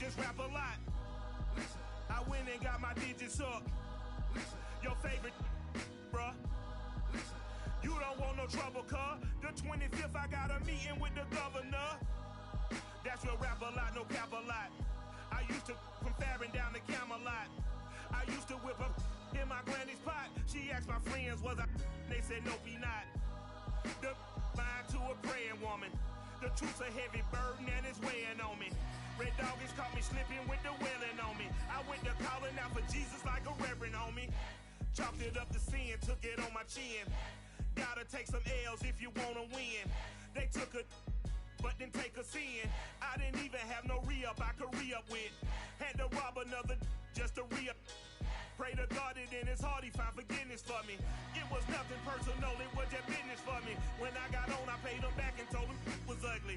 just rap a lot. I went and got my digits up. Your favorite, bruh. You don't want no trouble, cuz. The 25th, I got a meeting with the governor. That's real rap a lot, no cap a lot. I used to from Farron down to Camelot. I used to whip up in my granny's pot. She asked my friends, was I? They said, nope, he not. The line to a praying woman. The truth's a heavy burden and it's weighing on me. Red doggies caught me slipping with the wailing on me. I went to calling out for Jesus like a reverend on me. Chalked it up to sin, took it on my chin. Gotta take some L's if you wanna win. They took a but didn't take a sin. I didn't even have no re-up I could re-up with. Had to rob another just to re-up. Pray to God that in his heart he found forgiveness for me. It was nothing personal, it was just business for me. When I got on, I paid him back and told him it was ugly.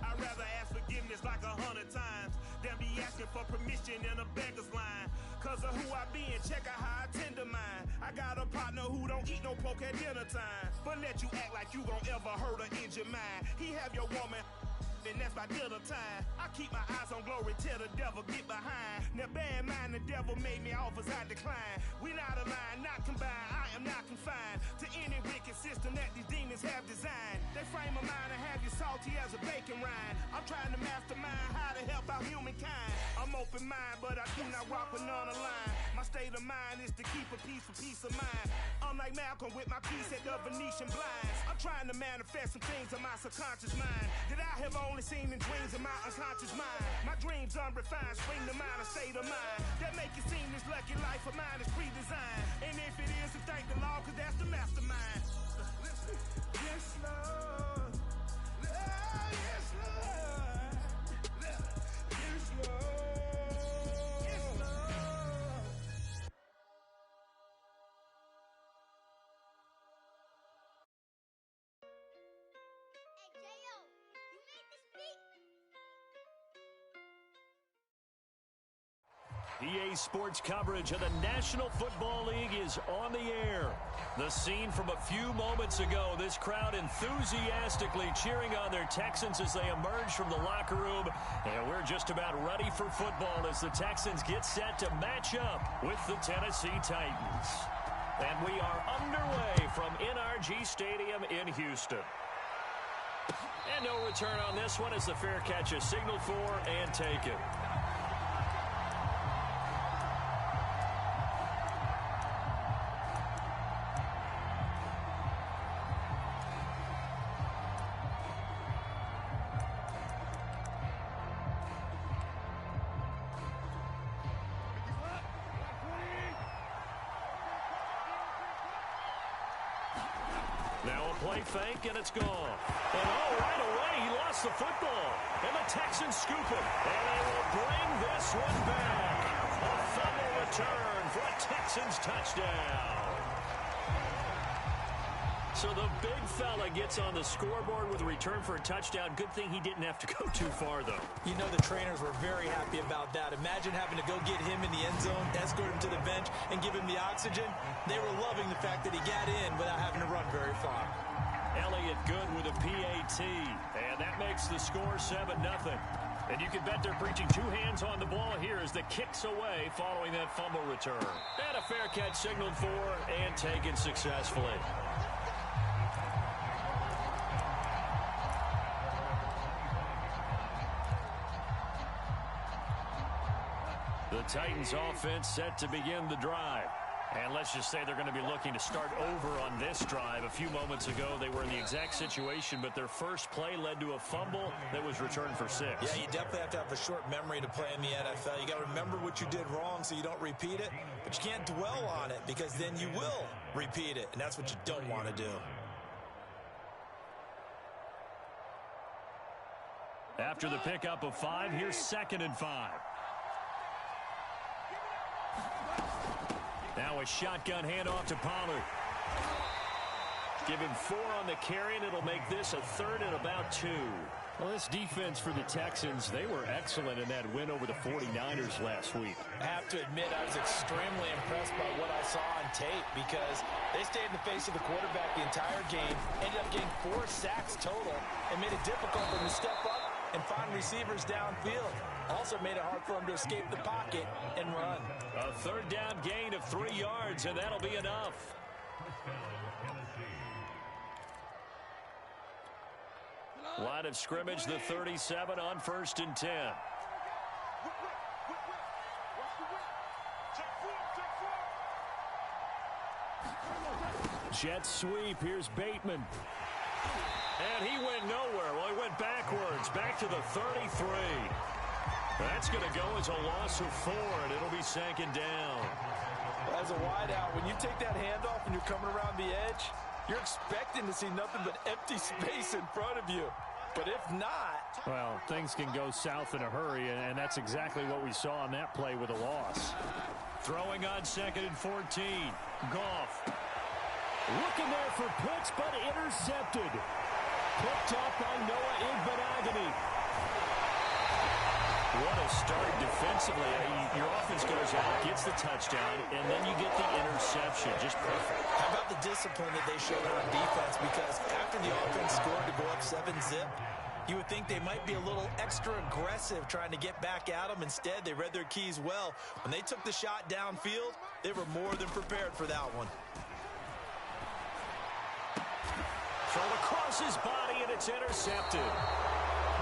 I'd rather ask forgiveness like 100 times than be asking for permission in a beggar's line. Cause of who I be and check out how I tend to mine. I got a partner who don't eat no pork at dinner time, but let you act like you gon' ever hurt or injure mine. He have your woman, and that's by dinner time. I keep my eyes on glory till the devil get behind. Now bear in mind the devil made me offers I decline. We not aligned, not combined, I am not confined to any wicked system that these demons have designed. They frame a mind and have you salty as a bacon rind. I'm trying to mastermind how to help out humankind. I'm open mind, but I do not rock with none aligned. My state of mind is to keep a peace for peace of mind. I'm like Malcolm with my piece at the Venetian blinds. I'm trying to manifest some things in my subconscious mind that I have only seen in dreams in my unconscious mind. My dreams unrefined, spring to mind, a state of mind that make it seem this lucky life of mine is pre-designed. And if it is, then thank the Lord, cause that's the mastermind. Yes, Lord. Yes, Lord. Yes, Lord. EA Sports coverage of the National Football League is on the air. The scene from a few moments ago, this crowd enthusiastically cheering on their Texans as they emerge from the locker room. And we're just about ready for football as the Texans get set to match up with the Tennessee Titans. And we are underway from NRG Stadium in Houston. And no return on this one as the fair catch is signaled for and taken. Play fake, and it's gone. And right away, he lost the football. And the Texans scoop it. And they will bring this one back. A fumble return for a Texans touchdown. So the big fella gets on the scoreboard with a return for a touchdown. Good thing he didn't have to go too far, though. You know the trainers were very happy about that. Imagine having to go get him in the end zone, escort him to the bench, and give him the oxygen. They were loving the fact that he got in without having to run very far. Elliott good with a PAT, and that makes the score 7-0. And you can bet they're preaching two hands on the ball here as the kick's away following that fumble return. And a fair catch signaled for and taken successfully. The Titans offense set to begin the drive. And let's just say they're going to be looking to start over on this drive. A few moments ago, they were in the exact situation, but their first play led to a fumble that was returned for 6. Yeah, you definitely have to have a short memory to play in the NFL. You got to remember what you did wrong so you don't repeat it, but you can't dwell on it because then you will repeat it, and that's what you don't want to do. After the pickup of 5, here's 2nd and 5. Now a shotgun handoff to Pollard. Give him 4 on the carry, and it'll make this a 3rd and about 2. Well, this defense for the Texans, they were excellent in that win over the 49ers last week. I have to admit, I was extremely impressed by what I saw on tape because they stayed in the face of the quarterback the entire game, ended up getting 4 sacks total, and made it difficult for them to step up and find receivers downfield. Also made it hard for him to escape the pocket and run. A third down gain of 3 yards, and that'll be enough. Line of scrimmage, the 37 on 1st and 10. Jet sweep. Here's Bateman. And he went nowhere. Well, he went backwards. Back to the 33. That's going to go as a loss of 4, and it'll be 2nd down. As a wideout, when you take that handoff and you're coming around the edge, you're expecting to see nothing but empty space in front of you. But if not... Well, things can go south in a hurry, and that's exactly what we saw on that play with a loss. Throwing on 2nd and 14. Goff. Looking there for Pitts, but intercepted. Picked up by Noah Igbenogany. What a start defensively. Your offense goes out, gets the touchdown, and then you get the interception. Just perfect. How about the discipline that they showed on defense? Because after the offense scored to go up 7-zip, you would think they might be a little extra aggressive trying to get back at them. Instead, they read their keys well. When they took the shot downfield, they were more than prepared for that one. Thrown across his body, and it's intercepted.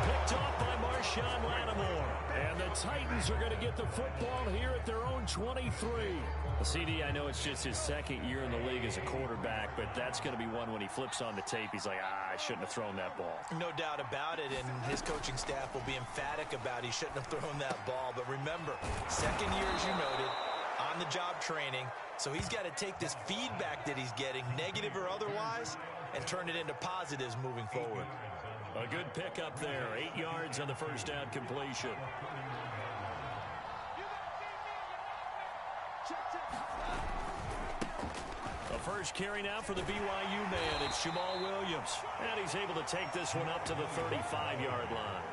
Picked off by Marshawn Lattimore. And the Titans are going to get the football here at their own 23. CD, I know it's just his 2nd year in the league as a quarterback, but that's going to be one when he flips on the tape. He's like, I shouldn't have thrown that ball. No doubt about it, and his coaching staff will be emphatic about he shouldn't have thrown that ball. But remember, 2nd year, as you noted, on-the-job training, so he's got to take this feedback that he's getting, negative or otherwise, and turn it into positives moving forward. A good pickup there. 8 yards on the first down completion. The first carry now for the BYU man. It's Jamal Williams. And he's able to take this one up to the 35-yard line.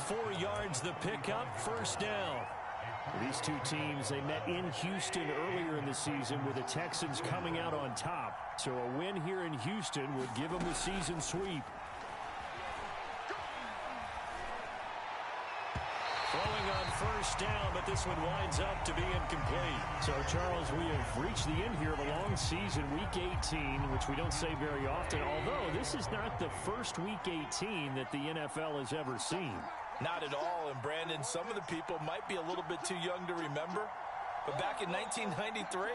4 yards the pickup, first down. These two teams, they met in Houston earlier in the season with the Texans coming out on top. So a win here in Houston would give them the season sweep. Throwing on first down, but this one winds up to be incomplete. So, Charles, we have reached the end here of a long season, Week 18, which we don't say very often, although this is not the first Week 18 that the NFL has ever seen. Not at all, and Brandon, some of the people might be a little bit too young to remember, but back in 1993,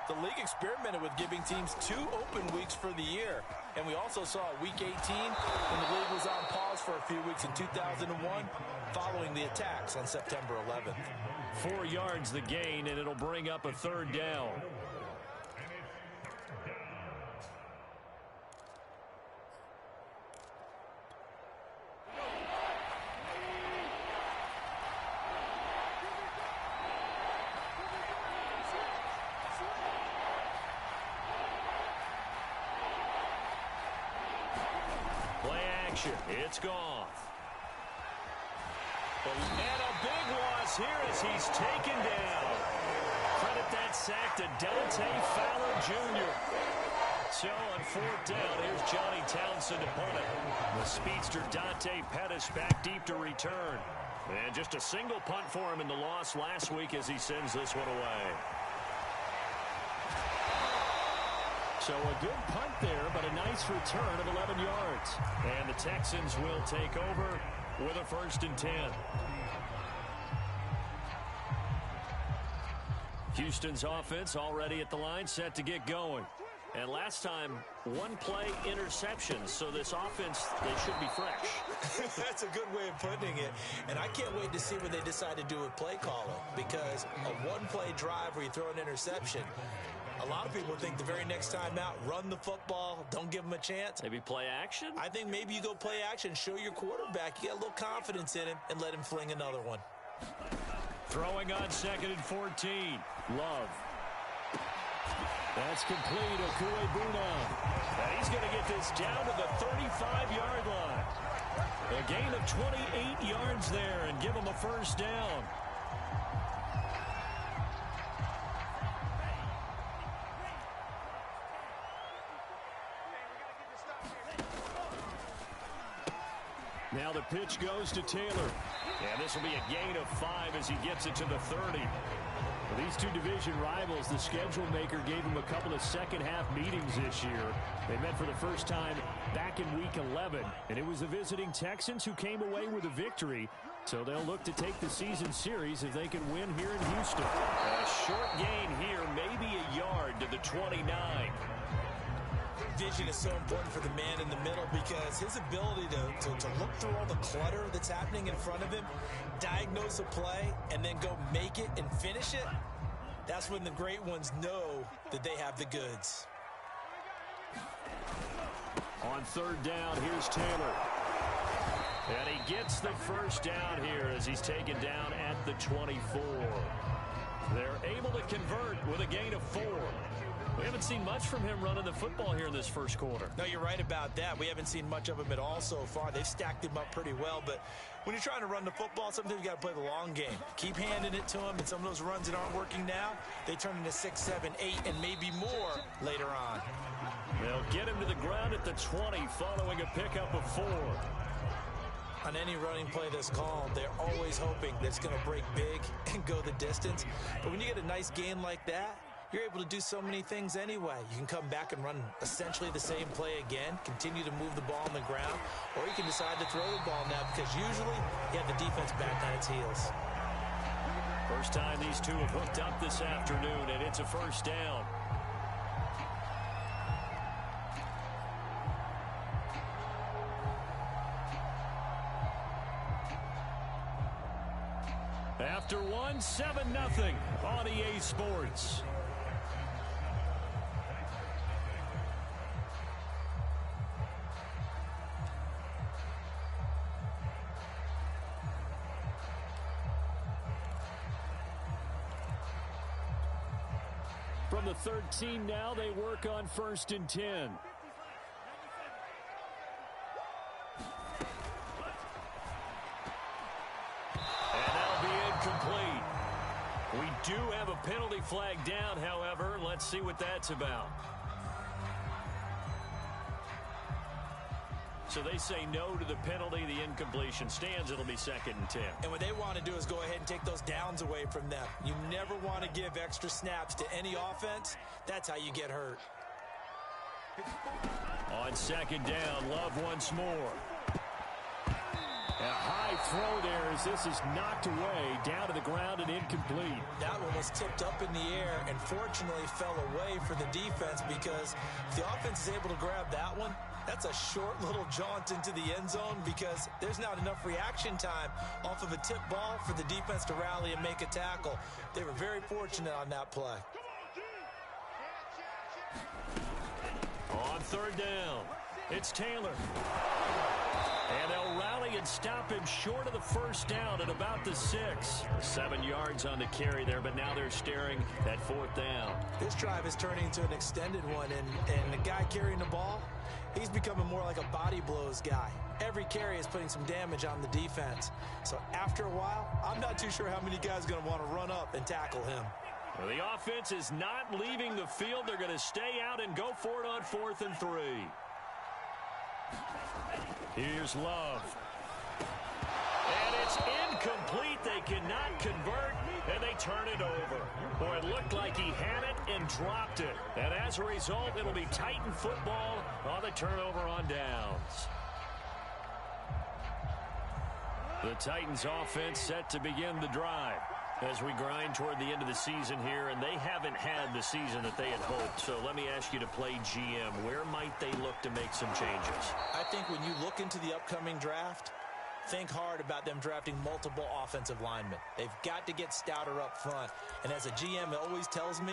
the league experimented with giving teams 2 open weeks for the year. And we also saw Week 18 when the league was on pause for a few weeks in 2001 following the attacks on September 11th. 4 yards the gain, and it'll bring up a third down. It's gone. And a big loss here as he's taken down. Credit that sack to Dante Fowler Jr. So on 4th down, here's Johnny Townsend to punt it. The speedster Dante Pettis back deep to return. And just a single punt for him in the loss last week as he sends this one away. So a good punt there, but a nice return of 11 yards. And the Texans will take over with a 1st and 10. Houston's offense already at the line, set to get going. And last time, 1 play interception, so this offense, they should be fresh. That's a good way of putting it. And I can't wait to see what they decide to do with play calling, because a 1-play drive where you throw an interception, a lot of people think the very next time out, run the football, don't give them a chance. Maybe play action? I think maybe you go play action, show your quarterback you got a little confidence in him, and let him fling another one. Throwing on 2nd and 14. Love. That's complete. Okuebuna. And he's going to get this down to the 35-yard line. A gain of 28 yards there and give him a first down. Now the pitch goes to Taylor. And this will be a gain of 5 as he gets it to the 30. For these two division rivals, the schedule maker gave them a couple of second-half meetings this year. They met for the first time back in Week 11, and it was the visiting Texans who came away with a victory. So they'll look to take the season series if they can win here in Houston. A short gain here, maybe a yard to the 29. Vision is so important for the man in the middle because his ability to look through all the clutter that's happening in front of him, diagnose a play, and then go make it and finish it, that's when the great ones know that they have the goods. On third down, here's Taylor. And he gets the first down here as he's taken down at the 24. They're able to convert with a gain of 4. We haven't seen much from him running the football here in this first quarter. No, you're right about that. We haven't seen much of him at all so far. They've stacked him up pretty well, but when you're trying to run the football, sometimes you got to play the long game. Keep handing it to him, and some of those runs that aren't working now, they turn into 6, 7, 8, and maybe more later on. They'll get him to the ground at the 20 following a pickup of 4. On any running play that's called, they're always hoping that it's going to break big and go the distance. But when you get a nice gain like that, you're able to do so many things anyway. You can come back and run essentially the same play again, continue to move the ball on the ground, or you can decide to throw the ball now because usually you have the defense back on its heels. First time these two have hooked up this afternoon, and it's a first down. After one, 7-0 on EA Sports. From the 13 now, they work on 1st and 10. Complete. We do have a penalty flag down, however. Let's see what that's about. So they say no to the penalty. The incompletion stands. It'll be 2nd and 10. And what they want to do is go ahead and take those downs away from them. You never want to give extra snaps to any offense. That's how you get hurt. On 2nd down, Love once more. A high throw there as this is knocked away, down to the ground and incomplete. That one was tipped up in the air and fortunately fell away for the defense because if the offense is able to grab that one, that's a short little jaunt into the end zone because there's not enough reaction time off of a tip ball for the defense to rally and make a tackle. They were very fortunate on that play. On 3rd down, it's Taylor. And they'll rally and stop him short of the 1st down at about the 6. 7 yards on the carry there, but now they're staring at 4th down. This drive is turning into an extended one, and the guy carrying the ball, he's becoming more like a body blows guy. Every carry is putting some damage on the defense. So after a while, I'm not too sure how many guys are going to want to run up and tackle him. Well, the offense is not leaving the field. They're going to stay out and go for it on 4th and 3. Here's Love. And it's incomplete. They cannot convert, and they turn it over. Boy, it looked like he had it and dropped it. And as a result, it'll be Titan football on the turnover on downs. The Titans offense set to begin the drive as we grind toward the end of the season here, and they haven't had the season that they had hoped. So let me ask you to play GM. Where might they look to make some changes? I think when you look into the upcoming draft, think hard about them drafting multiple offensive linemen. They've got to get stouter up front. And as a GM, it always tells me,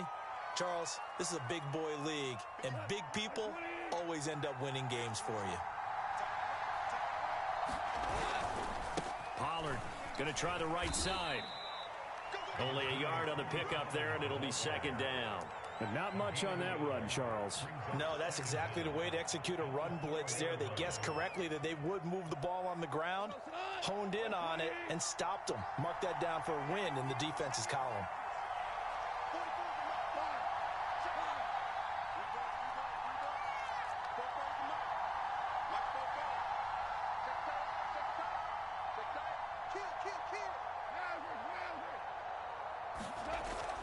Charles, this is a big boy league, and big people always end up winning games for you. Pollard going to try the right side. Only a yard on the pickup there, and it'll be 2nd down. But not much on that run, Charles. No, that's exactly the way to execute a run blitz there. They guessed correctly that they would move the ball on the ground, honed in on it, and stopped them. Mark that down for a win in the defense's column.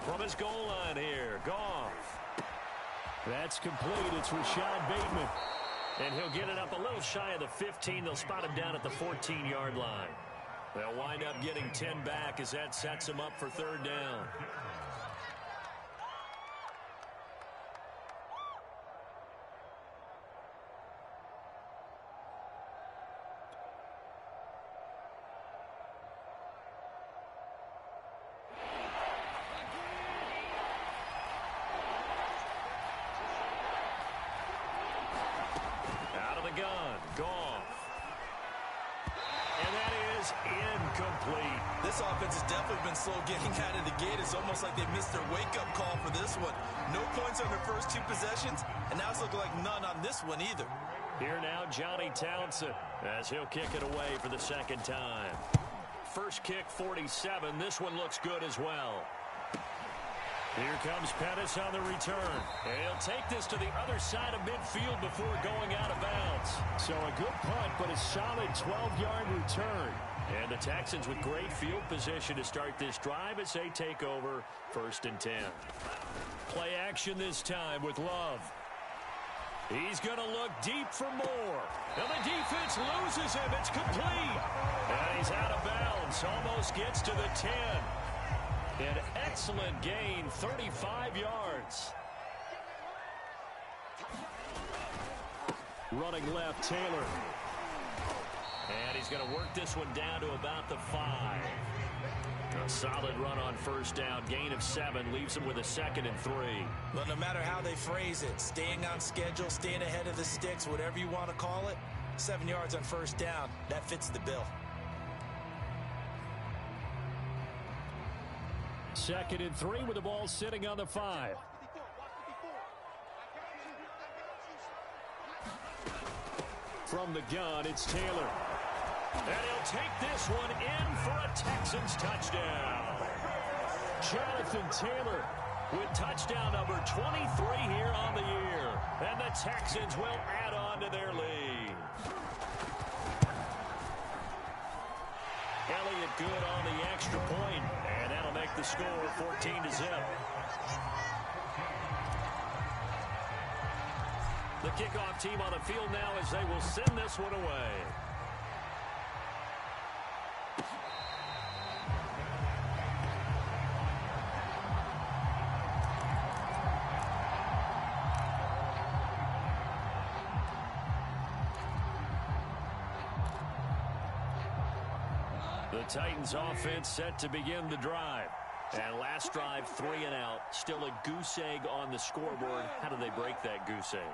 From his goal line here, Goff. That's complete. It's Rashad Bateman. And he'll get it up a little shy of the 15. They'll spot him down at the 14-yard line. They'll wind up getting 10 back as that sets him up for third down. Incomplete. This offense has definitely been slow getting out of the gate. It's almost like they missed their wake-up call for this one. No points on their first two possessions, and now it's looking like none on this one either. Here now, Johnny Townsend, as he'll kick it away for the second time. First kick, 47. This one looks good as well. Here comes Pettis on the return. And he'll take this to the other side of midfield before going out of bounds. So a good punt, but a solid 12-yard return. And the Texans with great field position to start this drive as they take over 1st and 10. Play action this time with Love. He's going to look deep for more. And the defense loses him. It's complete. And he's out of bounds. Almost gets to the 10. An excellent gain, 35 yards. Running left, Taylor. And he's going to work this one down to about the 5. A solid run on first down. Gain of 7 leaves him with a 2nd and 3. Well, no matter how they phrase it, staying on schedule, staying ahead of the sticks, whatever you want to call it, 7 yards on first down, that fits the bill. 2nd and 3 with the ball sitting on the 5. From the gun, it's Taylor. And he'll take this one in for a Texans touchdown. Jonathan Taylor with touchdown number 23 here on the year. And the Texans will add on to their lead. Elliott good on the extra point, and that'll make the score 14-0. The kickoff team on the field now as they will send this one away. The Titans offense set to begin the drive. And last drive, 3 and out. Still a goose egg on the scoreboard. How do they break that goose egg?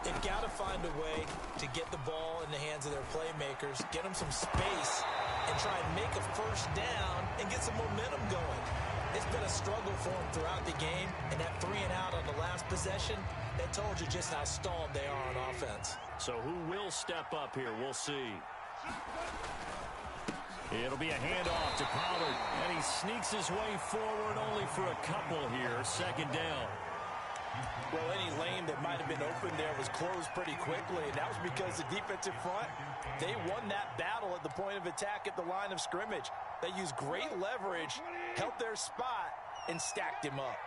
They've got to find a way to get the ball in the hands of their playmakers, get them some space, and try and make a first down and get some momentum going. It's been a struggle for them throughout the game, and that 3 and out on the last possession, that told you just how stalled they are on offense. So who will step up here? We'll see. It'll be a handoff to Pollard, and he sneaks his way forward only for a couple here. 2nd down. Well, any lane that might have been open there was closed pretty quickly, and that was because the defensive front, they won that battle at the point of attack at the line of scrimmage. They used great leverage, held their spot, and stacked him up.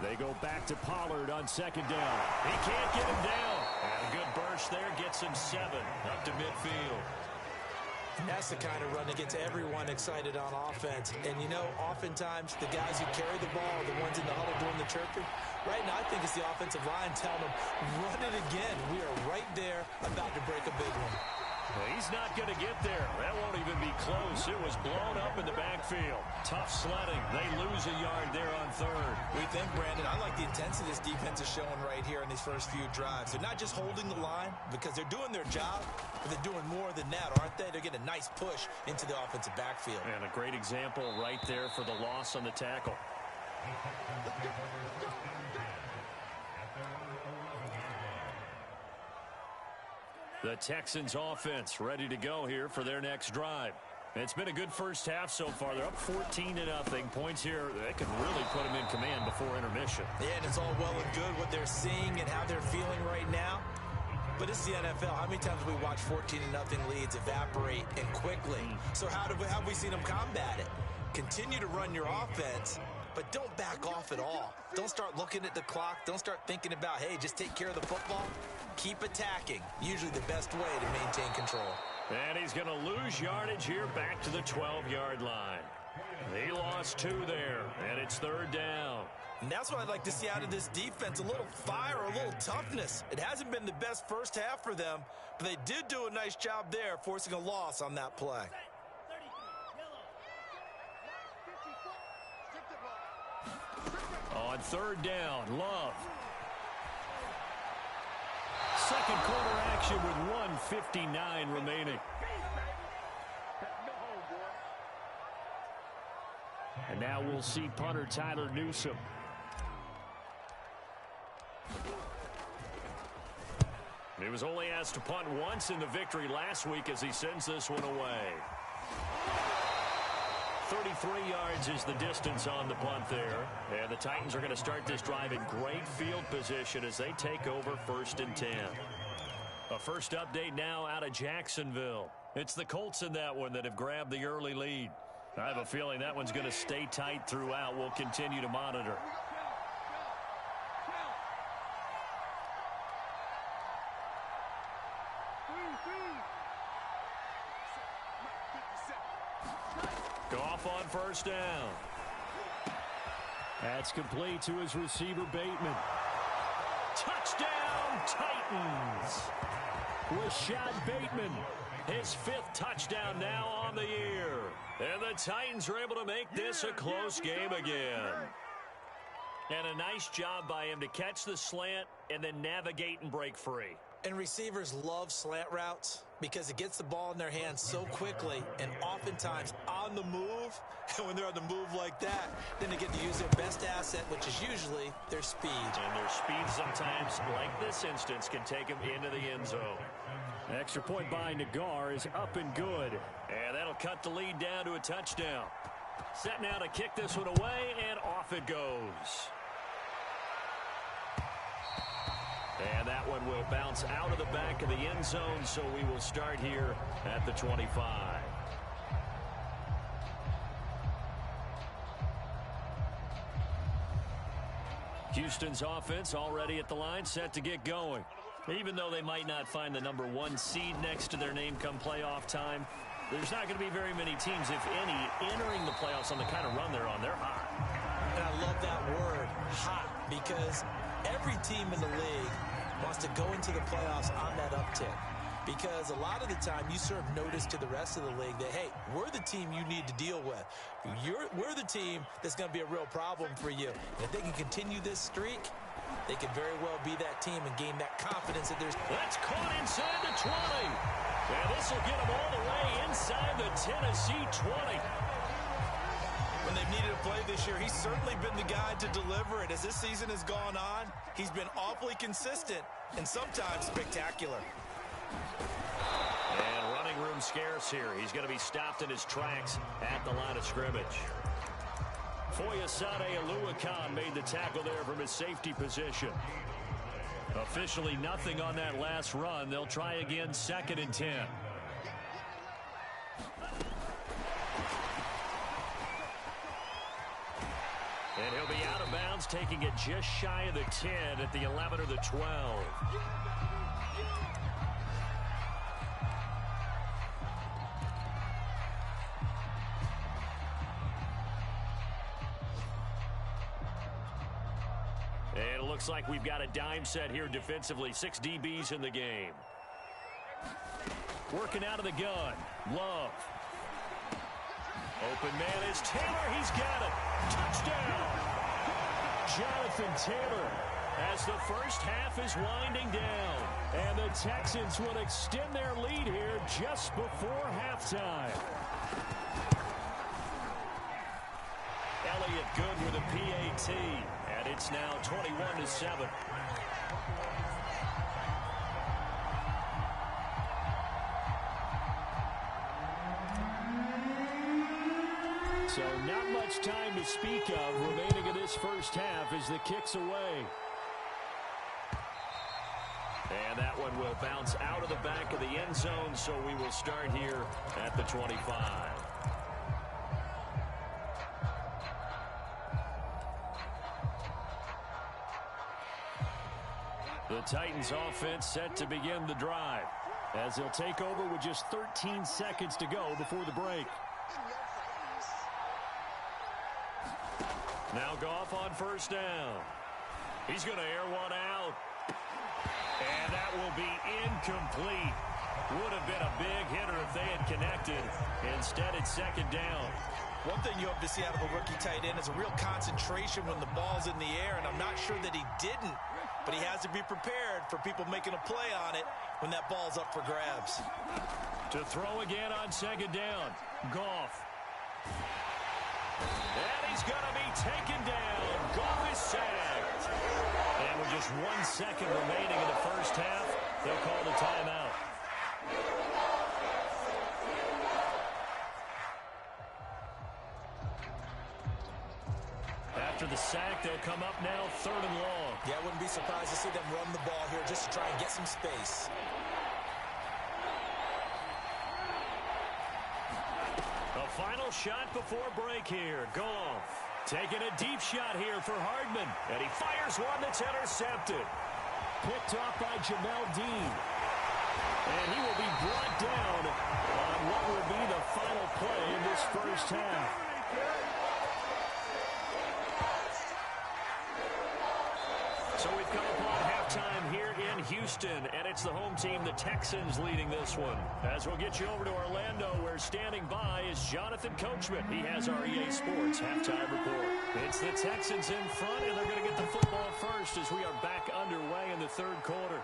They go back to Pollard on 2nd down. He can't get him down. And a good burst there gets him 7 up to midfield. And that's the kind of run that gets everyone excited on offense. And, you know, oftentimes the guys who carry the ball are the ones in the huddle doing the chirping. Right now, I think it's the offensive line telling them, run it again. We are right there about to break a big one. Well, he's not going to get there. That won't even be close. It was blown up in the backfield. Tough sledding. They lose a yard there on 3rd. We think, Brandon, I like the intensity this defense is showing right here in these first few drives. They're not just holding the line because they're doing their job, but they're doing more than that, aren't they? They're getting a nice push into the offensive backfield. And a great example right there for the loss on the tackle. The Texans offense ready to go here for their next drive. It's been a good first half so far. They're up 14-0. Points here, they can really put them in command before intermission. Yeah, and it's all well and good what they're seeing and how they're feeling right now. But it's the NFL. How many times have we watched 14-0 leads evaporate and quickly? So how have we seen them combat it? Continue to run your offense, but don't back off at all. Don't start looking at the clock. Don't start thinking about, hey, just take care of the football. Keep attacking. Usually the best way to maintain control. And he's going to lose yardage here back to the 12-yard line. He lost 2 there, and it's 3rd down. And that's what I'd like to see out of this defense, a little fire, a little toughness. It hasn't been the best first half for them, but they did do a nice job there, forcing a loss on that play. On 3rd down, Love. Second quarter action with 1:59 remaining. And now we'll see punter Tyler Newsome. He was only asked to punt once in the victory last week as he sends this one away. 33 yards is the distance on the punt there. And the Titans are going to start this drive in great field position as they take over 1st and 10. A first update now out of Jacksonville. It's the Colts in that one that have grabbed the early lead. I have a feeling that one's going to stay tight throughout. We'll continue to monitor. Goff on 1st down. That's complete to his receiver, Bateman. Touchdown, Titans. Rashad Bateman, his 5th touchdown now on the year. And the Titans are able to make this a close game again. And a nice job by him to catch the slant and then navigate and break free. And receivers love slant routes because it gets the ball in their hands so quickly and oftentimes on the move. And when they're on the move like that, then they get to use their best asset, which is usually their speed. And their speed sometimes, like this instance, can take them into the end zone. Extra point by Nagar is up and good. And that'll cut the lead down to a touchdown. Set now to kick this one away, and off it goes. And that one will bounce out of the back of the end zone, so we will start here at the 25. Houston's offense already at the line, set to get going. Even though they might not find the number 1 seed next to their name come playoff time, there's not going to be very many teams, if any, entering the playoffs on the kind of run they're on. They're hot. And I love that word, hot, because every team in the league wants to go into the playoffs on that uptick. Because a lot of the time you serve notice to the rest of the league that, hey, we're the team you need to deal with. We're the team that's going to be a real problem for you. And if they can continue this streak, they could very well be that team and gain that confidence that there's... That's caught inside the 20. And this will get them all the way inside the Tennessee 20. When they've needed a play this year, he's certainly been the guy to deliver it. As this season has gone on, he's been awfully consistent and sometimes spectacular. And running room scarce here. He's going to be stopped in his tracks at the line of scrimmage. Foyesade Oluwakan made the tackle there from his safety position. Officially nothing on that last run. They'll try again 2nd and 10. And he'll be out of bounds, taking it just shy of the 10 at the 11 or the 12. And it looks like we've got a dime set here defensively. 6 DBs in the game. Working out of the gun. Love. Open man is Taylor. He's got it. Touchdown. Jonathan Taylor as the first half is winding down. And the Texans will extend their lead here just before halftime. Elliott good with a PAT. And it's now 21-7. So not much time to speak of remaining in this first half as the kick's away. And that one will bounce out of the back of the end zone, so we will start here at the 25. The Titans offense set to begin the drive as they'll take over with just 13 seconds to go before the break. Now Goff on first down. He's going to air one out. And that will be incomplete. Would have been a big hitter if they had connected. Instead, it's second down. One thing you hope to see out of a rookie tight end is a real concentration when the ball's in the air, and I'm not sure that he didn't, but he has to be prepared for people making a play on it when that ball's up for grabs. To throw again on second down, Goff. And he's going to be taken down. Goff is sacked. And with just 1 second remaining in the first half, they'll call the timeout. After the sack, they'll come up now 3rd and long. Yeah, I wouldn't be surprised to see them run the ball here just to try and get some space. A final shot before break here. Goff taking a deep shot here for Hardman. And he fires one that's intercepted. Picked off by Jamel Dean. And he will be brought down on what will be the final play in this first half. So we've come upon halftime here in Houston, and it's the home team, the Texans, leading this one. As we'll get you over to Orlando, where standing by is Jonathan Coachman. He has our EA Sports halftime report. It's the Texans in front, and they're going to get the football first as we are back underway in the 3rd quarter.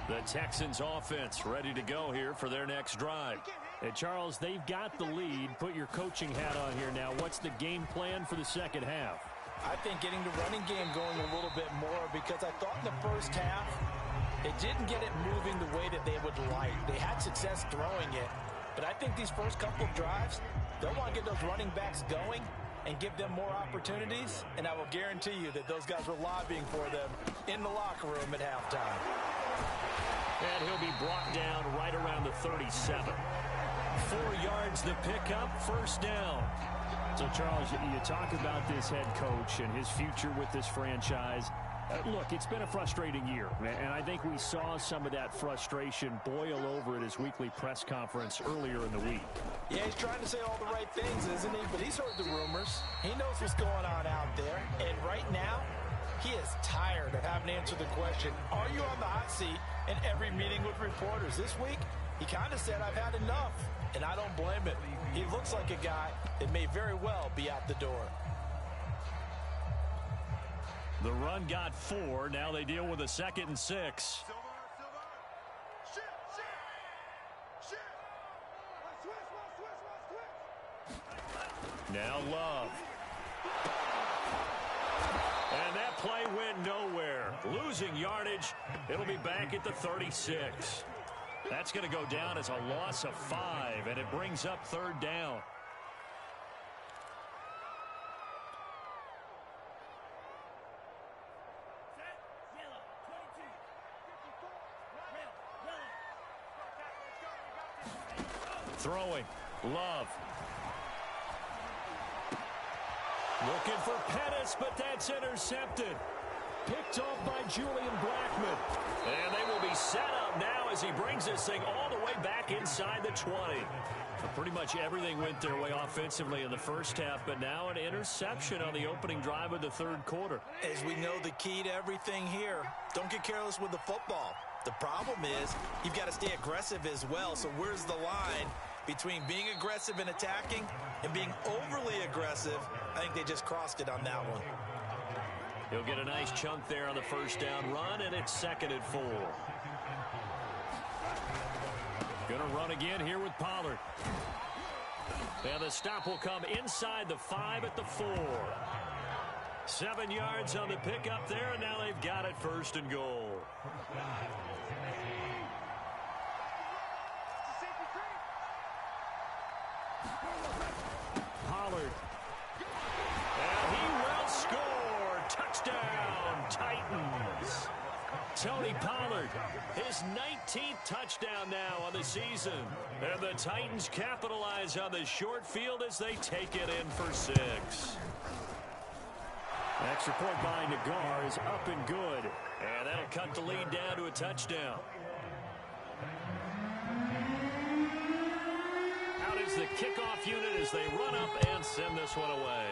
The Texans offense ready to go here for their next drive. And Charles, they've got the lead. Put your coaching hat on here now. What's the game plan for the second half? I think getting the running game going a little bit more, because I thought in the first half it didn't get it moving the way that they would like. They had success throwing it, but I think these first couple of drives, they'll want to get those running backs going and give them more opportunities, and I will guarantee you that those guys were lobbying for them in the locker room at halftime. And he'll be brought down right around the 37. 4 yards to pick up, first down. So, Charles, you talk about this head coach and his future with this franchise. Look, it's been a frustrating year, and I think we saw some of that frustration boil over at his weekly press conference earlier in the week. Yeah, he's trying to say all the right things, isn't he? But he's heard the rumors. He knows what's going on out there. And right now, he is tired of having to answer the question, are you on the hot seat in every meeting with reporters? This week, he kind of said, I've had enough, and I don't blame him. He looks like a guy that may very well be out the door. The run got 4. Now they deal with a 2nd and 6. Now Love. And that play went nowhere. Losing yardage. It'll be back at the 36. That's going to go down as a loss of 5, and it brings up 3rd down. Throwing. Love. Looking for Pettis, but that's intercepted. Picked off by Julian Blackman. And they will be set up now as he brings this thing all the way back inside the 20. Pretty much everything went their way offensively in the first half, but now an interception on the opening drive of the 3rd quarter. As we know, the key to everything here, don't get careless with the football. The problem is you've got to stay aggressive as well. So where's the line between being aggressive and attacking and being overly aggressive? I think they just crossed it on that one. He'll get a nice chunk there on the first down run, and it's 2nd and 4. Going to run again here with Pollard. And the stop will come inside the 5 at the 4. 7 yards on the pickup there, and now they've got it 1st and goal. Pollard. And he will score. Touchdown, Titans. Tony Pollard, his 19th touchdown now on the season. And the Titans capitalize on the short field as they take it in for 6. Extra point by Nagar is up and good. And that'll cut the lead down to a touchdown. Out is the kickoff unit as they run up and send this one away.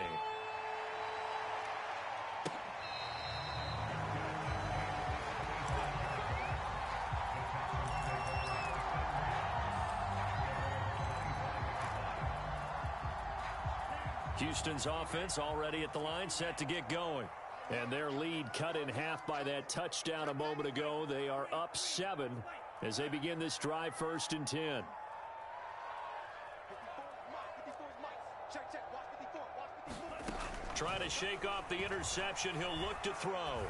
Houston's offense already at the line, set to get going. And their lead cut in half by that touchdown a moment ago. They are up 7 as they begin this drive, 1st and 10. Trying to shake off the interception. He'll look to throw.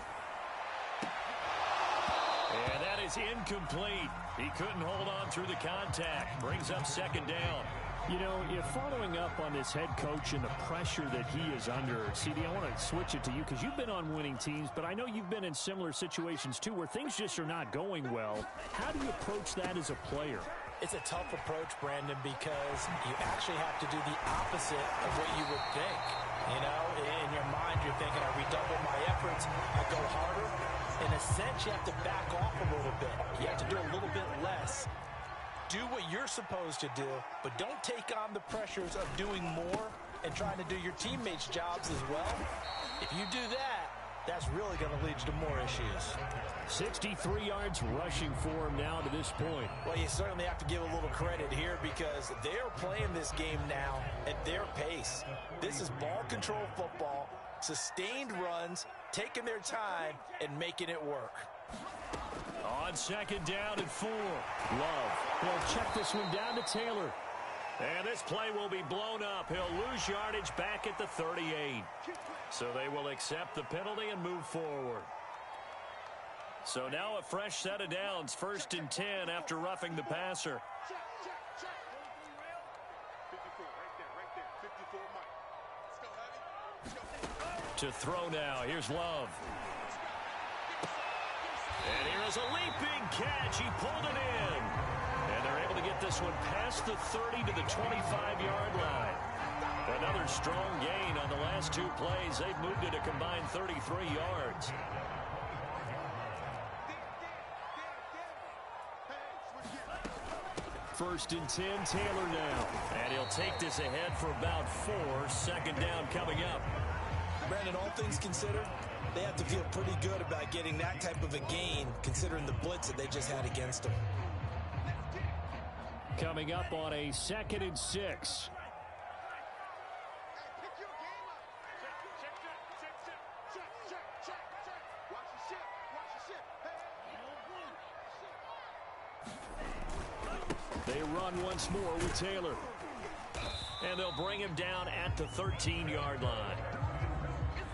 And that is incomplete. He couldn't hold on through the contact. Brings up 2nd down. You know, if following up on this head coach and the pressure that he is under, CD, I want to switch it to you because you've been on winning teams, but I know you've been in similar situations too where things just are not going well. How do you approach that as a player? It's a tough approach, Brandon, because you actually have to do the opposite of what you would think. You know, in your mind, you're thinking, I redouble my efforts, I go harder. In a sense, you have to back off a little bit. You have to do a little bit less. Do what you're supposed to do, but don't take on the pressures of doing more and trying to do your teammates' jobs as well. If you do that, that's really going to lead you to more issues. 63 yards rushing for him now to this point. Well, you certainly have to give a little credit here because they're playing this game now at their pace. This is ball control football, sustained runs, taking their time, and making it work. On 2nd down and 4. Love. Well, check this one down to Taylor. And this play will be blown up. He'll lose yardage back at the 38. So they will accept the penalty and move forward. So now a fresh set of downs. 1st and 10 after roughing the passer. To throw now. Here's Love. And here is a leaping catch. He pulled it in. And they're able to get this one past the 30 to the 25-yard line. Another strong gain on the last 2 plays. They've moved it a combined 33 yards. First and 10, Taylor now. And he'll take this ahead for about 4. 2nd down coming up. Brandon, all things considered, they have to feel pretty good about getting that type of a gain, considering the blitz that they just had against them. Coming up on a 2nd and 6. They run once more with Taylor. And they'll bring him down at the 13-yard line.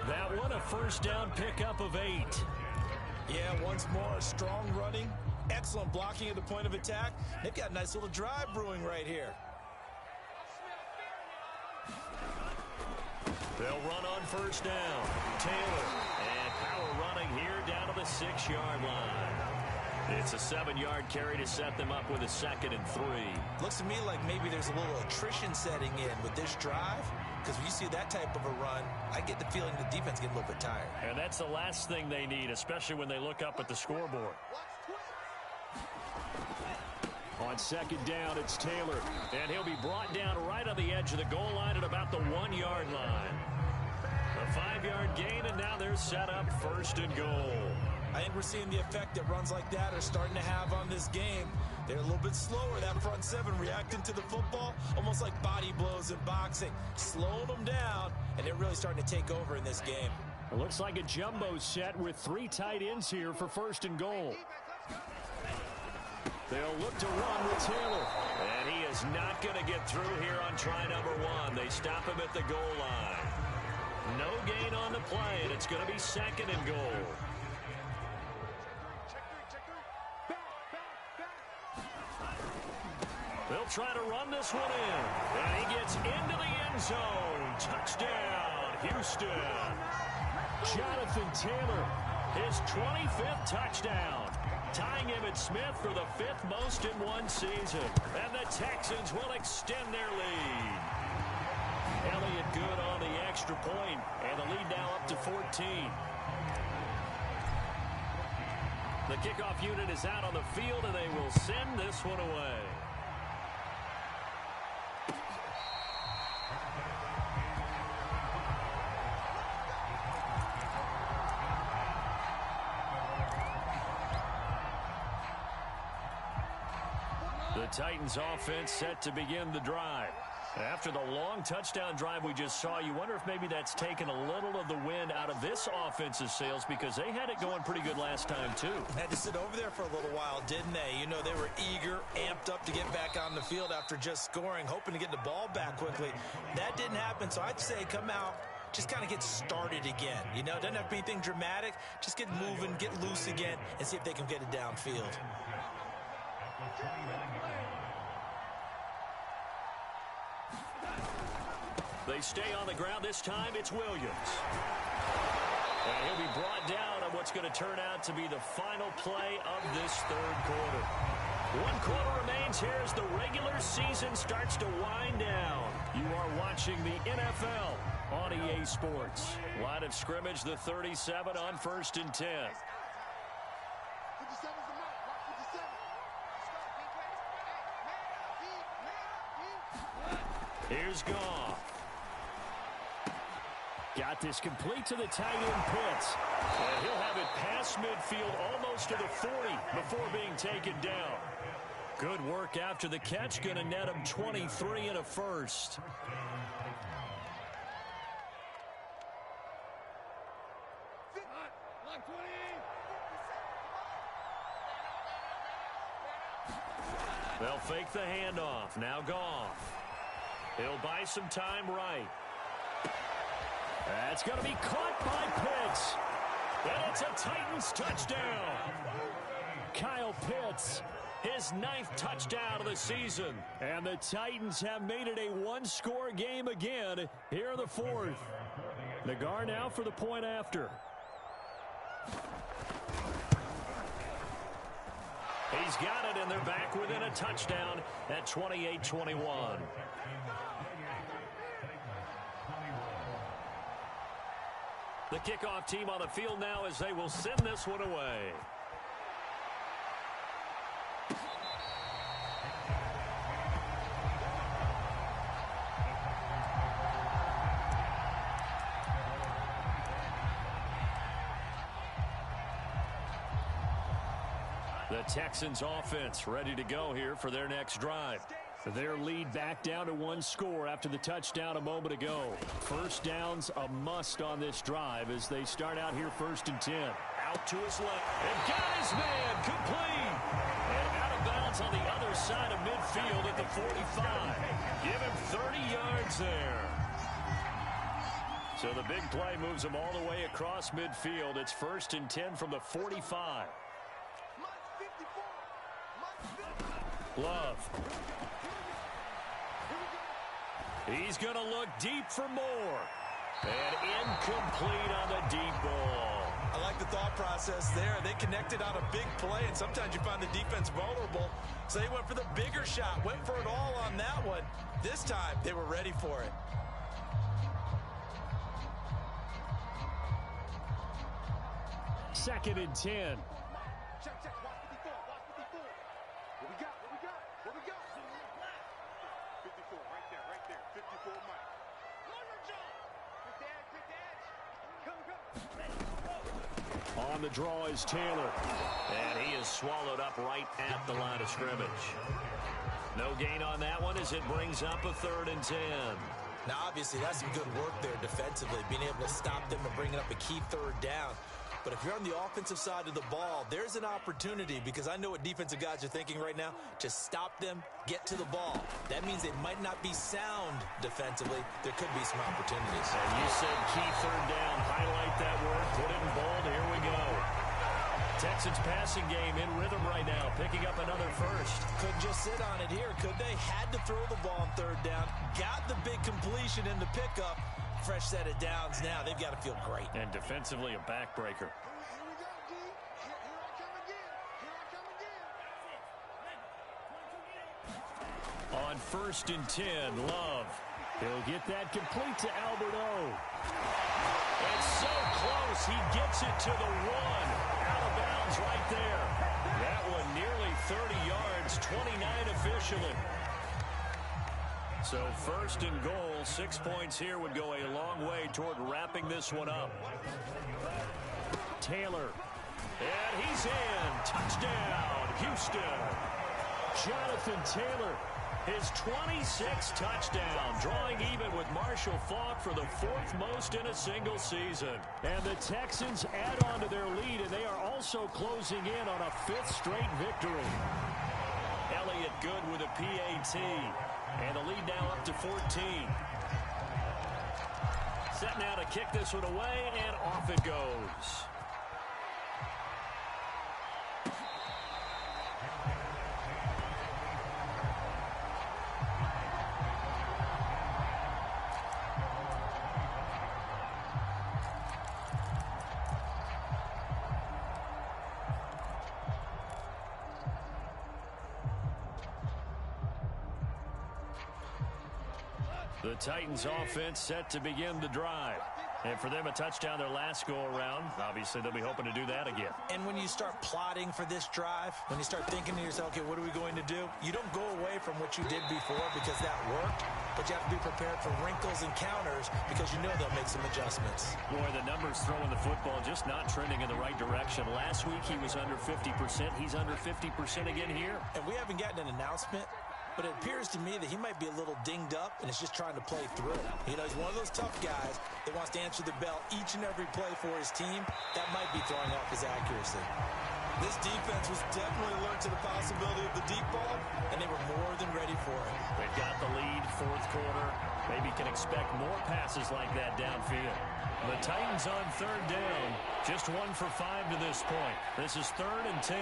That one a 1st down pickup of 8. Yeah, once more, strong running, excellent blocking at the point of attack. They've got a nice little drive brewing right here. They'll run on 1st down. Taylor, and power running here down to the 6-yard line. It's a 7-yard carry to set them up with a 2nd and 3. Looks to me like maybe there's a little attrition setting in with this drive. Because when you see that type of a run, I get the feeling the defense get a little bit tired. And that's the last thing they need, especially when they look up at the scoreboard. On 2nd down, it's Taylor. And he'll be brought down right on the edge of the goal line at about the 1-yard line. A 5-yard gain, and now they're set up 1st and goal. I think we're seeing the effect that runs like that are starting to have on this game. They're a little bit slower, that front 7, reacting to the football, almost like body blows in boxing, slowing them down, and they're really starting to take over in this game. It looks like a jumbo set with 3 tight ends here for 1st and goal. They'll look to run with Taylor. And he is not going to get through here on try number 1. They stop him at the goal line. No gain on the play, and it's going to be 2nd and goal. They'll He'll try to run this one in. And he gets into the end zone. Touchdown, Houston. Jonathan Taylor, his 25th touchdown. Tying Emmitt Smith for the 5th most in one season. And the Texans will extend their lead. Elliott good on the extra point, and the lead now up to 14. The kickoff unit is out on the field, and they will send this one away. The Titans offense set to begin the drive. After the long touchdown drive we just saw, you wonder if maybe that's taken a little of the wind out of this offense's sails, because they had it going pretty good last time too. Had to sit over there for a little while, didn't they? You know, they were eager, amped up to get back on the field after just scoring, hoping to get the ball back quickly. That didn't happen, so I'd say come out, just kind of get started again. You know, it doesn't have to be anything dramatic. Just get moving, get loose again, and see if they can get it downfield. They stay on the ground. This time it's Williams. And he'll be brought down on what's going to turn out to be the final play of this third quarter. 1 quarter remains here as the regular season starts to wind down. You are watching the NFL on EA Sports. Line of scrimmage, the 37 on 1st and 10. Here's Goff. Got this complete to the tight end Pitts. And he'll have it past midfield almost to the 40 before being taken down. Good work after the catch. Going to net him 23 and a first. They'll fake the handoff. Now Goff. He'll buy some time right. That's going to be caught by Pitts. And it's a Titans touchdown. Kyle Pitts, his 9th touchdown of the season. And the Titans have made it a one-score game again here in the 4th. Nagar now for the point after. He's got it, and they're back within a touchdown at 28-21. The kickoff team on the field now as they will send this one away. The Texans offense ready to go here for their next drive. Their lead back down to 1 score after the touchdown a moment ago. First down's a must on this drive as they start out here 1st and 10. Out to his left. And got his man complete. And out of bounds on the other side of midfield at the 45. Give him 30 yards there. So the big play moves him all the way across midfield. It's 1st and 10 from the 45. Love. He's going to look deep for more. And incomplete on the deep ball. I like the thought process there. They connected on a big play, and sometimes you find the defense vulnerable. So they went for the bigger shot, went for it all on that one. This time, they were ready for it. Second and 10. Check, watch 54, watch 54. What we got? 54, right there. 54, Mike. On the draw is Taylor. And he is swallowed up right at the line of scrimmage. No gain on that one as it brings up a 3rd and 10. Now, obviously, that's some good work there defensively, being able to stop them and bringing up a key 3rd down. But if you're on the offensive side of the ball, there's an opportunity, because I know what defensive guys are thinking right now, to stop them, get to the ball. That means they might not be sound defensively. There could be some opportunities. And you said key 3rd down. Highlight that word. Put it in bold. Here we go. Texans passing game in rhythm right now, picking up another first. Couldn't just sit on it here, could they? Had to throw the ball on third down. Got the big completion in the pickup. Fresh set of downs now. They've got to feel great. And defensively, a backbreaker. On 1st and 10, Love. He'll get that complete to Albert O. It's so close. He gets it to the 1. Out of bounds right there. That one nearly 30 yards, 29 officially. So 1st and goal, 6 points here would go a long way toward wrapping this one up. Taylor. And he's in. Touchdown, Houston. Jonathan Taylor. His 26th touchdown, drawing even with Marshall Faulk for the 4th most in a single season. And the Texans add on to their lead, and they are also closing in on a 5th straight victory. Elliott good with a PAT. And the lead now up to 14. Set now to kick this one away, and off it goes. The Titans offense set to begin the drive. And for them, a touchdown their last go-around. Obviously, they'll be hoping to do that again. And when you start plotting for this drive, when you start thinking to yourself, okay, what are we going to do? You don't go away from what you did before because that worked, but you have to be prepared for wrinkles and counters because you know they'll make some adjustments. Boy, the numbers throwing the football just not trending in the right direction. Last week, he was under 50%. He's under 50% again here. And we haven't gotten an announcement, but it appears to me that he might be a little dinged up and is just trying to play through. You know, he's one of those tough guys that wants to answer the bell each and every play for his team. That might be throwing off his accuracy. This defense was definitely alert to the possibility of the deep ball, and they were more than ready for it. They've got the lead, 4th quarter. Maybe can expect more passes like that downfield. The Titans on 3rd down. Just 1 for 5 to this point. This is 3rd and 10.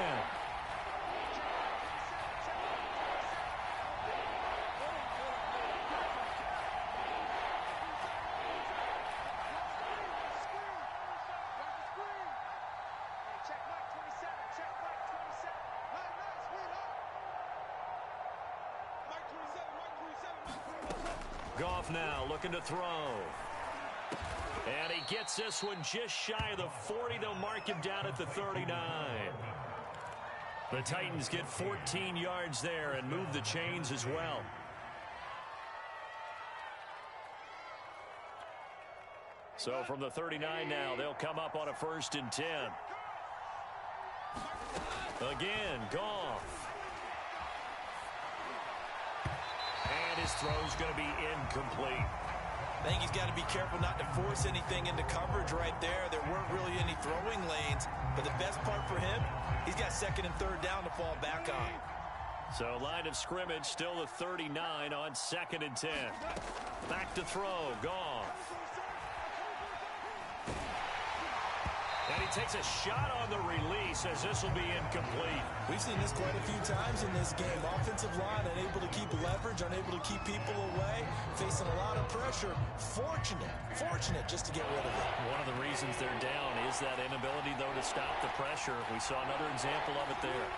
Goff now looking to throw. And he gets this one just shy of the 40. They'll mark him down at the 39. The Titans get 14 yards there and move the chains as well. So from the 39 now, they'll come up on a 1st and 10. Again, Goff. And his throw's going to be incomplete. I think he's got to be careful not to force anything into coverage right there. There weren't really any throwing lanes. But the best part for him, he's got 2nd and 3rd down to fall back on. So line of scrimmage still the 39 on 2nd and 10. Back to throw, Goff. And he takes a shot on the release as this will be incomplete. We've seen this quite a few times in this game. Offensive line unable to keep leverage, unable to keep people away, facing a lot of pressure. Fortunate just to get rid of it. One of the reasons they're down is that inability, though, to stop the pressure. We saw another example of it there.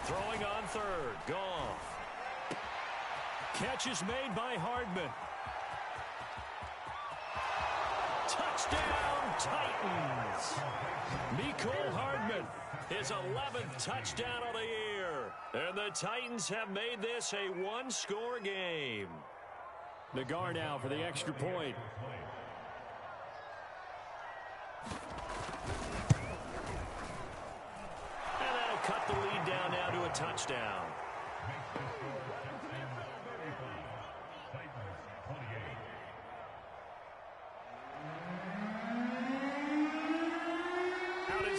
Throwing on 3rd, Goff. Catch is made by Hardman. Touchdown, Titans. Mecole Hardman, his 11th touchdown of the year. And the Titans have made this a 1-score game. Nagar now for the extra point. And that'll cut the lead down now to a touchdown.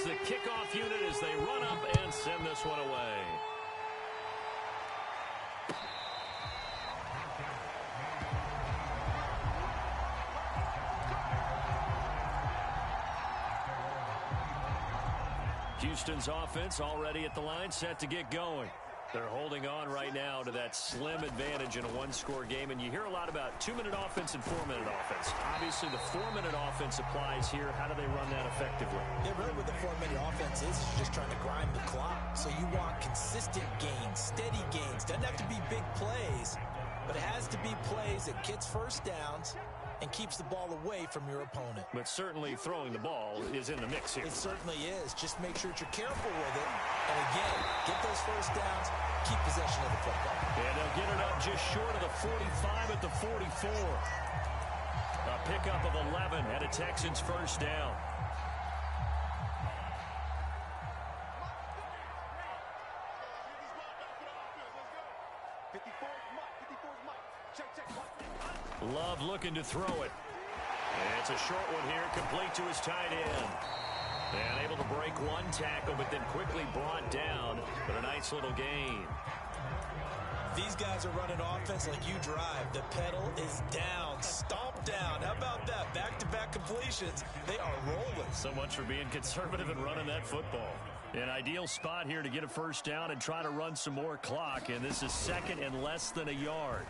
The kickoff unit as they run up and send this one away. Houston's offense already at the line, set to get going. They're holding on right now to that slim advantage in a one-score game, and you hear a lot about 2-minute offense and 4-minute offense. Obviously, the 4-minute offense applies here. How do they run that effectively? Yeah, really what the 4-minute offense is just trying to grind the clock. So you want consistent gains, steady gains. Doesn't have to be big plays, but it has to be plays that gets first downs and keeps the ball away from your opponent. But certainly throwing the ball is in the mix here. It certainly is. Just make sure that you're careful with it. And again, get those first downs, keep possession of the football. And they'll get it up just short of the 45 at the 44. A pickup of 11 and a Texans first down. Love looking to throw it. And it's a short one here, complete to his tight end. And able to break one tackle, but then quickly brought down. But a nice little gain. These guys are running offense like you drive. The pedal is down, stomp down. How about that? Back-to-back completions. They are rolling. So much for being conservative and running that football. An ideal spot here to get a first down and try to run some more clock. And this is second and less than a yard.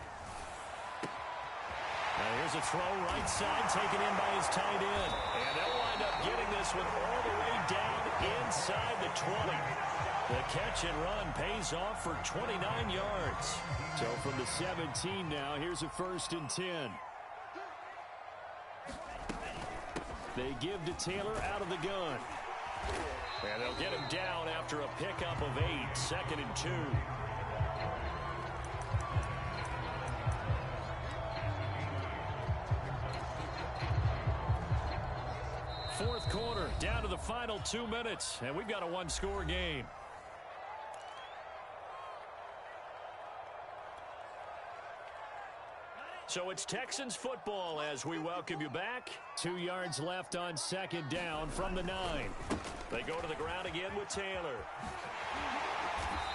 Now here's a throw right side taken in by his tight end. And they'll wind up getting this one all the way down inside the 20. The catch and run pays off for 29 yards. So from the 17 now, here's a 1st and 10. They give to Taylor out of the gun. And they'll get him down after a pickup of 8, 2nd and 2. Fourth quarter, down to the final 2 minutes, and we've got a one-score game. So it's Texans football as we welcome you back. 2 yards left on 2nd down from the 9. They go to the ground again with Taylor.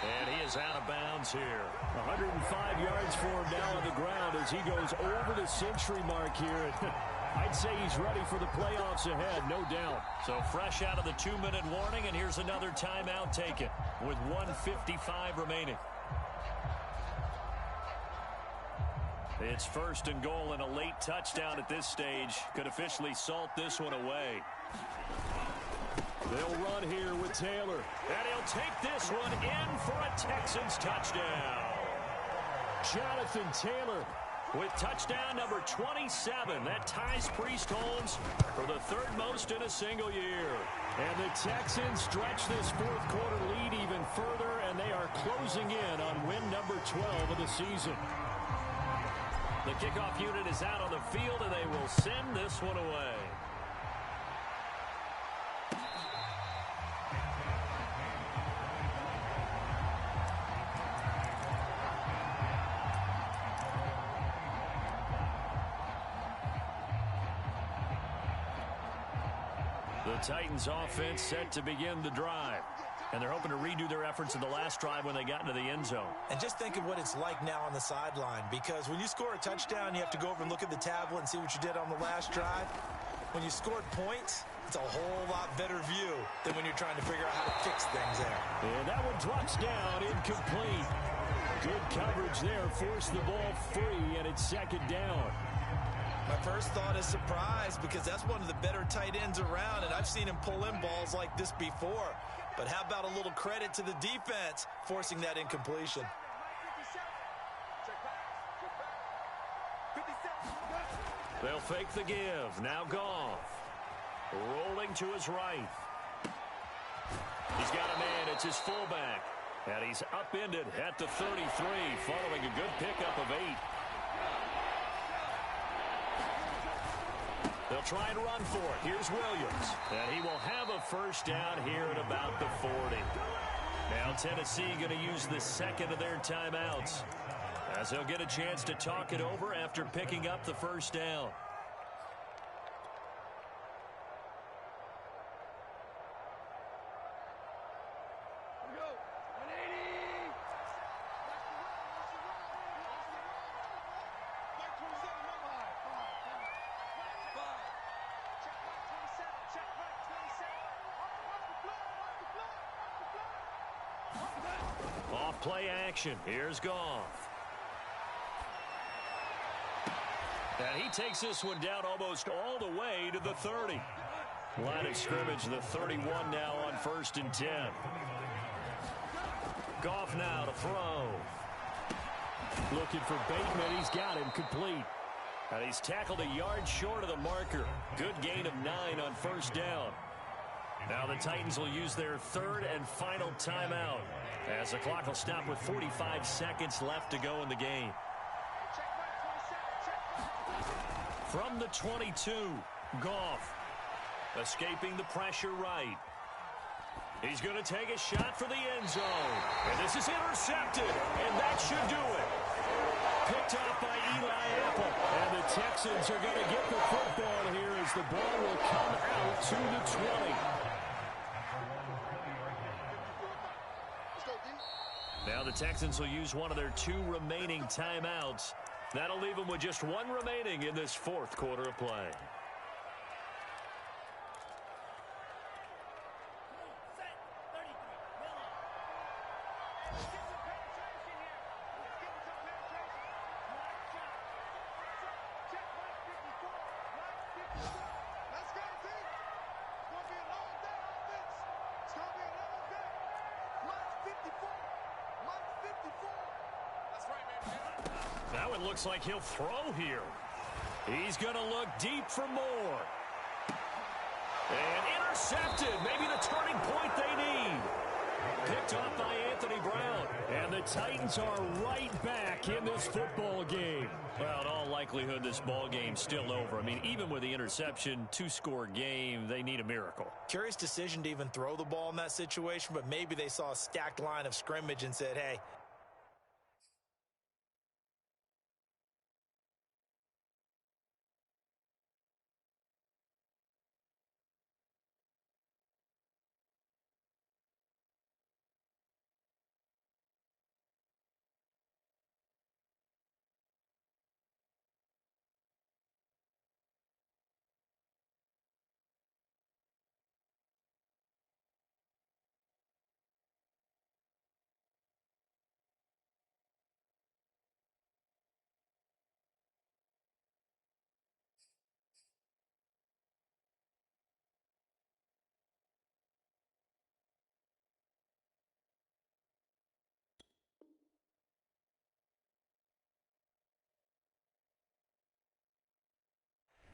And he is out of bounds here. 105 yards for him now on the ground as he goes over the century mark here. I'd say he's ready for the playoffs ahead, no doubt. So fresh out of the 2-minute warning, and here's another timeout taken with 1:55 remaining. It's 1st and goal, and a late touchdown at this stage could officially salt this one away. They'll run here with Taylor. And he'll take this one in for a Texans touchdown. Jonathan Taylor with touchdown number 27. That ties Priest Holmes for the 3rd most in a single year. And the Texans stretch this 4th quarter lead even further, and they are closing in on win number 12 of the season. The kickoff unit is out on the field, and they will send this one away. The Titans offense set to begin the drive. And they're hoping to redo their efforts in the last drive when they got into the end zone. And just think of what it's like now on the sideline, because when you score a touchdown, you have to go over and look at the tablet and see what you did on the last drive. When you scored points, it's a whole lot better view than when you're trying to figure out how to fix things there. And that one drops down, incomplete. Good coverage there, forced the ball free, and it's 2nd down. My first thought is surprise, because that's one of the better tight ends around, and I've seen him pull in balls like this before. But how about a little credit to the defense forcing that incompletion? They'll fake the give. Now Goff. Rolling to his right. He's got a man. It's his fullback. And he's upended at the 33 following a good pickup of 8. They'll try and run for it. Here's Williams. And he will have a first down here at about the 40. Now Tennessee going to use the 2nd of their timeouts, as they'll get a chance to talk it over after picking up the first down. play action. Here's Goff. And he takes this one down almost all the way to the 30. Line of scrimmage, the 31 now on 1st and 10. Goff now to throw. Looking for Bateman. He's got him complete. And he's tackled a yard short of the marker. Good gain of 9 on 1st down. Now the Titans will use their 3rd and final timeout as the clock will stop with 45 seconds left to go in the game. From the 22, Goff escaping the pressure right. He's going to take a shot for the end zone. And this is intercepted, and that should do it. Picked off by Eli Apple. And the Texans are going to get the football here as the ball will come out to the 20. Now the Texans will use one of their 2 remaining timeouts. That'll leave them with just 1 remaining in this 4th quarter of play. Now it looks like he'll throw here. He's going to look deep for more. And intercepted. Maybe the turning point they need. Picked off by Anthony Brown. And the Titans are right back in this football game. Well, in all likelihood, this ball game's still over. I mean, even with the interception, 2-score game, they need a miracle. Curious decision to even throw the ball in that situation, but maybe they saw a stacked line of scrimmage and said, hey,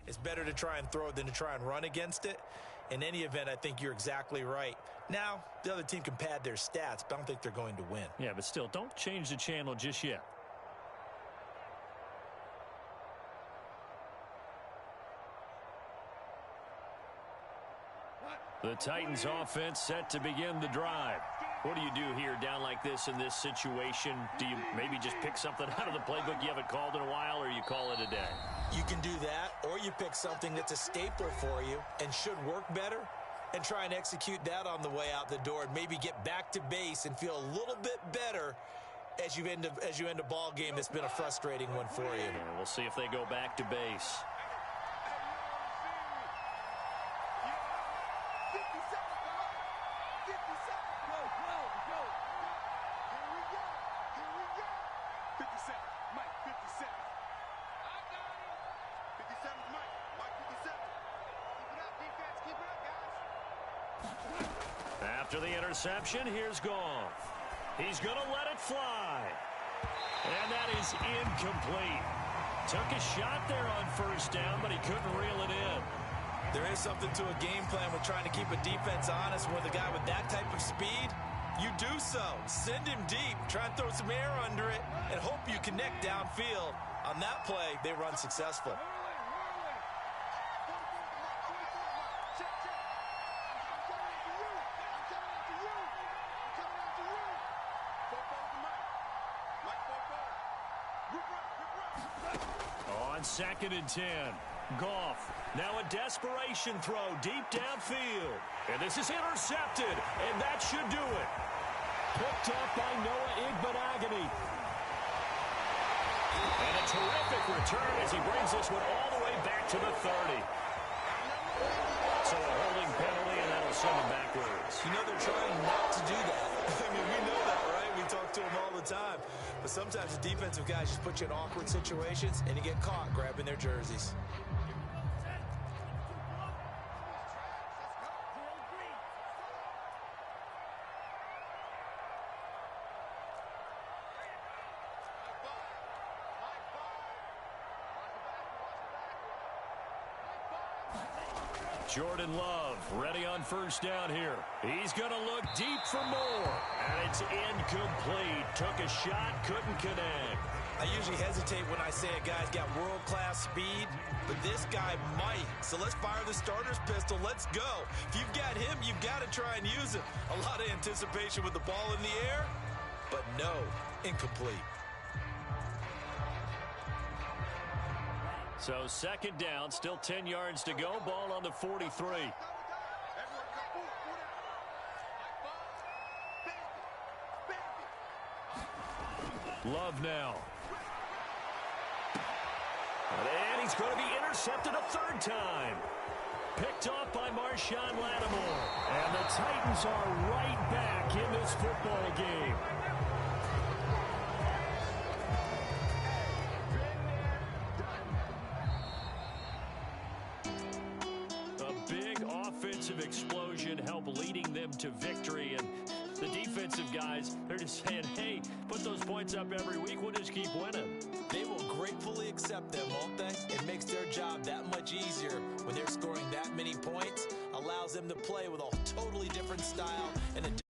it's better to try and throw it than to try and run against it. In any event, I think you're exactly right. Now, the other team can pad their stats, but I don't think they're going to win. Yeah, but still, don't change the channel just yet. The Titans offense set to begin the drive. What do you do here down like this in this situation? Do you maybe just pick something out of the playbook you haven't called in a while, or you call it a day? You can do that, or you pick something that's a staple for you and should work better and try and execute that on the way out the door and maybe get back to base and feel a little bit better as you end a ball game that's been a frustrating one for you. Yeah, we'll see if they go back to base. After the interception, here's Goff. He's going to let it fly. And that is incomplete. Took a shot there on 1st down, but he couldn't reel it in. There is something to a game plan with trying to keep a defense honest. With a guy with that type of speed, you do so. Send him deep. Try and throw some air under it and hope you connect downfield. On that play, they run successful. On 2nd and 10, Goff. Now a desperation throw deep downfield. And this is intercepted, and that should do it. Picked up by Noah Igbenogany. And a terrific return as he brings this one all the way back to the 30. So a holding penalty, and that'll send him backwards. You know they're trying not to do that. I mean, we know that, right? We talk to them all the time. But sometimes the defensive guys just put you in awkward situations, and you get caught grabbing their jerseys. Jordan Love ready on first down here. He's going to look deep for more. And it's incomplete. Took a shot, couldn't connect. I usually hesitate when I say a guy's got world-class speed, but this guy might. So let's fire the starter's pistol. Let's go. If you've got him, you've got to try and use him. A lot of anticipation with the ball in the air, but no, incomplete. So second down, still 10 yards to go. Ball on the 43. Love now. And he's going to be intercepted a third time. Picked off by Marshawn Lattimore. And the Titans are right back in this football game. Explosion help leading them to victory, and the defensive guys, they're just saying, hey, put those points up every week, we'll just keep winning. They will gratefully accept them, won't they? It makes their job that much easier when they're scoring that many points, allows them to play with a totally different style and a